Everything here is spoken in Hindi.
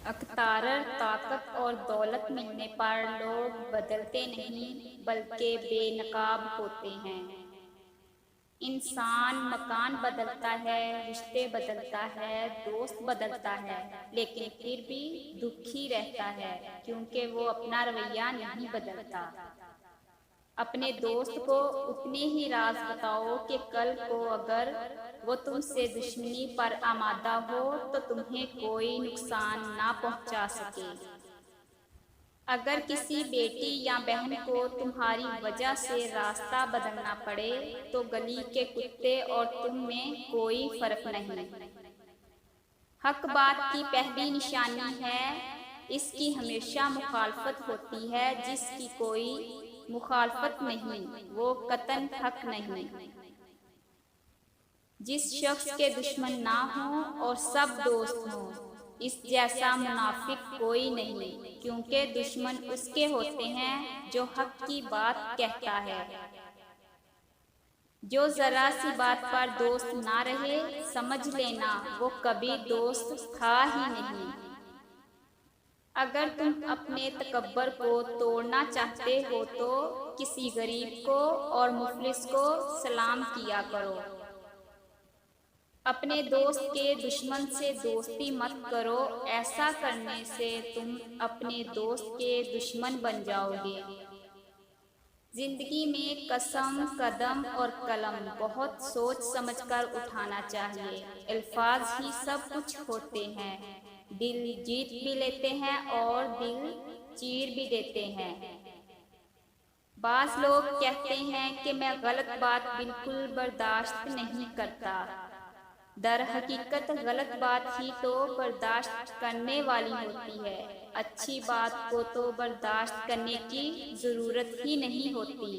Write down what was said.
अख्तार, ताकत और दौलत मिलने पर लोग बदलते नहीं बल्कि बेनकाब होते हैं। इंसान मकान बदलता है, रिश्ते बदलता है, दोस्त बदलता है, लेकिन फिर भी दुखी रहता है क्योंकि वो अपना रवैया नहीं बदलता। अपने दोस्त को उतने ही राज बताओ कि कल को अगर वो तुमसे दुश्मनी पर आमादा हो तो तुम्हें कोई नुकसान ना पहुंचा सके। अगर किसी बेटी या बहन को तुम्हारी वजह से रास्ता बदलना पड़े तो गली के कुत्ते और तुम में कोई फर्क नहीं। हक बात की पहली निशानी है, इसकी हमेशा मुखालफत होती है। जिसकी कोई मुखालफत नहीं वो कतन हक नहीं। जिस शख्स के दुश्मन ना हो और सब दोस्त हों, इस जैसा मुनाफिक कोई नहीं, क्योंकि दुश्मन उसके होते हैं जो हक की बात कहता है। जो जरा सी बात पर दोस्त ना रहे, समझ लेना वो कभी दोस्त था ही नहीं। अगर तुम अपने तकब्बर को तोड़ना चाहते हो तो किसी गरीब को और मुफलिस को सलाम किया करो। अपने दोस्त के दुश्मन से दोस्ती मत करो, ऐसा करने से तुम अपने दोस्त के दुश्मन बन जाओगे। जिंदगी में कसम, कदम और कलम बहुत सोच समझकर उठाना चाहिए। अल्फाज ही सब कुछ होते हैं। दिल जीत भी लेते हैं और दिल चीर भी देते हैं। बास लोग कहते हैं कि मैं गलत बात बिल्कुल बर्दाश्त नहीं करता। दर हकीकत गलत बात ही तो बर्दाश्त करने वाली होती है। अच्छी बात को तो बर्दाश्त करने की जरूरत ही नहीं होती।